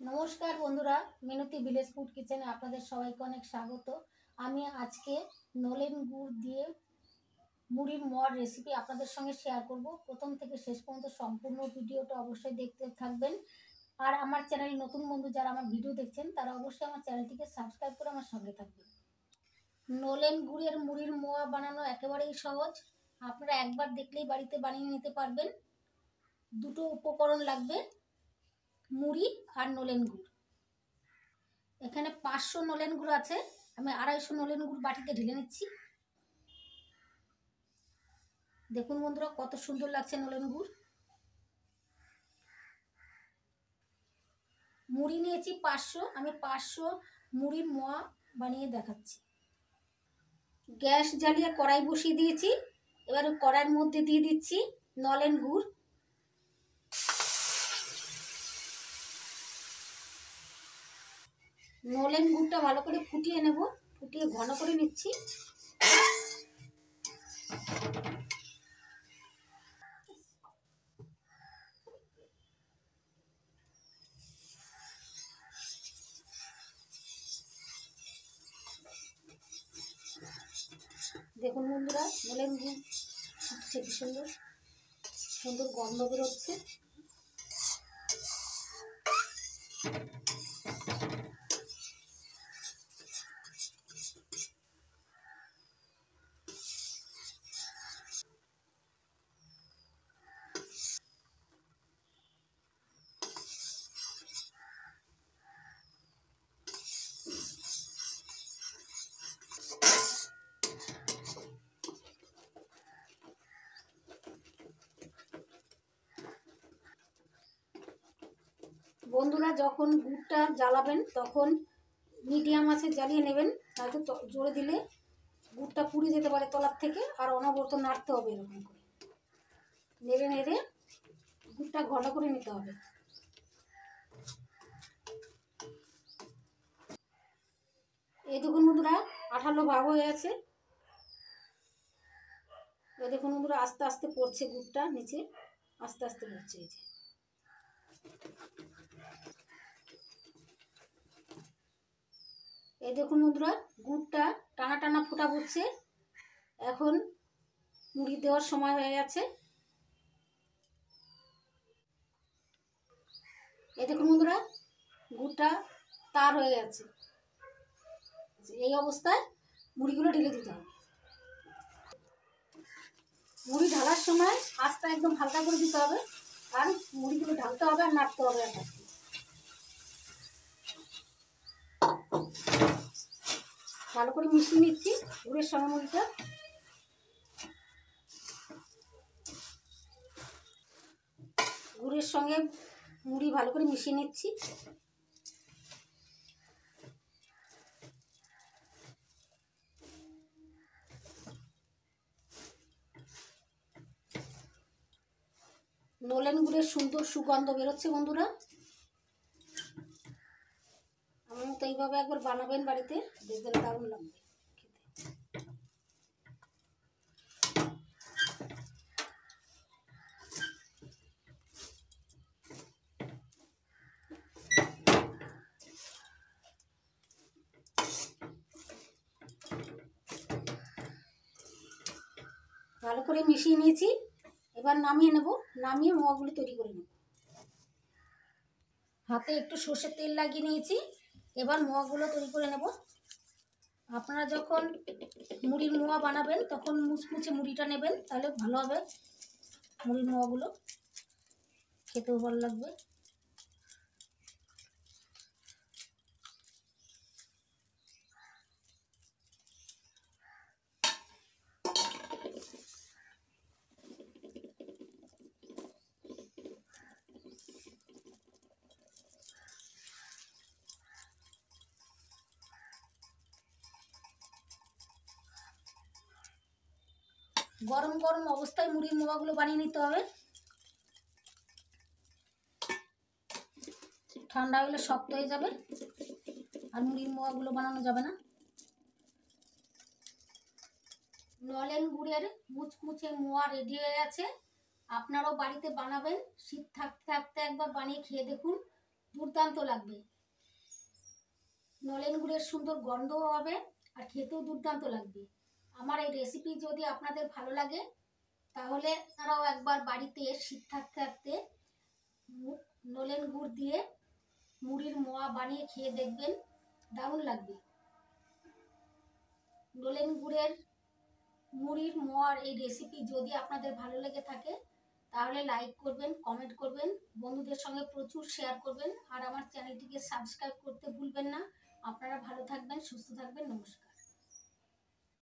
নমস্কার বন্ধুরা, মিনতি village food কিচেনে আপনাদের সবাইকে অনেক স্বাগত। আমি আজকে নলেন গুড় দিয়ে মুড়ির মোয়ার রেসিপি আপনাদের সঙ্গে শেয়ার করব। প্রথম থেকে শেষ পর্যন্ত সম্পূর্ণ ভিডিওটা অবশ্যই দেখতে থাকবেন। আর আমার চ্যানেল নতুন বন্ধু যারা আমার ভিডিও দেখছেন তারা অবশ্যই আমার চ্যানেলটিকে সাবস্ক্রাইব করে আমার সঙ্গে থাকবেন। নলেন গুড়ের মুড়ির মোয়া বানানো একেবারেই সহজ, আপনারা একবার দেখলেই বাড়িতে বানিয়ে নিতে পারবেন। দুটো উপকরণ লাগবে, মুড়ি আর নলেন গুড়। এখানে 500 নলেন গুড় আছে, আমি 250 নলেন গুড় বাটিতে ঢেলে নিচ্ছি। দেখুন বন্ধুরা কত সুন্দর লাগছে নলেন গুড়। মুড়ি নিয়েছি 500, আমি 500 মুড়ির মোয়া বানিয়ে দেখাচ্ছি। গ্যাস জ্বালিয়ে কড়াই বসিয়ে দিয়েছি। এবার কড়াইয়ের মধ্যে দিয়ে দিচ্ছি নলেন গুড়। নলেন গুড়টা ভালো করে ফুটিয়ে নেব, ফুটিয়ে ঘন করে নিচ্ছি। দেখুন বন্ধুরা নলেন গুড় ফুটছে, কি সুন্দর সুন্দর গন্ধ বেরোচ্ছে। বন্ধুরা যখন গুড়টা জ্বালাবেন তখন মিডিয়াম আঁচে জ্বালিয়ে নেবেন, নয়তো জোরে দিলে গুড়টা পুড়ে যেতে পারে তলার থেকে। আর অনবরত নাড়তে হবে, এরকম করে নেড়ে নেড়ে গুড়টা ঘন করে নিতে হবে। এই দেখুন বন্ধুরা আঠালো ভাব হয়ে আছে। দেখুন বন্ধুরা আস্তে আস্তে পড়ছে গুড়টা নিচে, আস্তে আস্তে পড়ছে। এই যে এই দেখুন বন্ধুরা গুড়টা টানা টানা ফোটা পড়ছে। এখন মুড়ি দেওয়ার সময় হয়ে গেছে। এই দেখুন বন্ধুরা গুড়টা তার হয়ে গেছে। এই অবস্থায় মুড়িগুলো ঢেলে দিতে হবে। মুড়ি ঢালার সময় আঁচটা একদম হালকা করে দিতে হবে, আর মুড়িগুলো ঢালতে হবে আর নাড়তে হবে। ভালো করে মিশিয়ে নিচ্ছি গুড়ের সঙ্গে মুড়িটা। গুড়ের সঙ্গে মুড়ি ভালো করে মিশিয়ে নিচ্ছি। নলেন গুড়ের সুন্দর সুগন্ধ বেরোচ্ছে বন্ধুরা। আমার তো এইভাবে একবার বানাবেন বাড়িতে, দেখবেন দারুণ লাগবে খেতে। ভালো করে মিশিয়ে নিয়েছি, এবার নামিয়ে নেব। নামিয়ে মোয়াগুলি তৈরি করে নেব। হাতে একটু সর্ষের তেল লাগিয়ে নিয়েছি, এবার মোয়াগুলো তৈরি করে নেব। আপনারা যখন মুড়ির মোয়া বানাবেন তখন মুচমুচে মুড়িটা নেবেন, তাহলে ভালো হবে। মুড়ির মোয়াগুলো খেতেও ভালো লাগবে। গরম গরম অবস্থায় মুড়ির মোয়াগুলো বানিয়ে নিতে হবে, ঠান্ডা হলে শক্ত হয়ে যাবে আর মুড়ির মোয়াগুলো বানানো যাবে না। নলেন গুড়ের মুচমুচে মোয়া রেডি হয়ে গেছে। আপনারাও বাড়িতে বানাবেন, শীত থাকতে থাকতে একবার বানিয়ে খেয়ে দেখুন, দুর্দান্ত লাগবে। নলেন গুড়ের সুন্দর গন্ধও হবে আর খেতেও দুর্দান্ত লাগবে। আমার এই রেসিপি যদি আপনাদের ভালো লাগে তাহলে তারাও একবার বাড়িতে শীত থাকতে থাকতে নলেন গুড় দিয়ে মুড়ির মোয়া বানিয়ে খেয়ে দেখবেন, দারুণ লাগবে। নলেন গুড়ের মুড়ির মোয়ার এই রেসিপি যদি আপনাদের ভালো লেগে থাকে তাহলে লাইক করবেন, কমেন্ট করবেন, বন্ধুদের সঙ্গে প্রচুর শেয়ার করবেন আর আমার চ্যানেলটিকে সাবস্ক্রাইব করতে ভুলবেন না। আপনারা ভালো থাকবেন, সুস্থ থাকবেন। নমস্কার।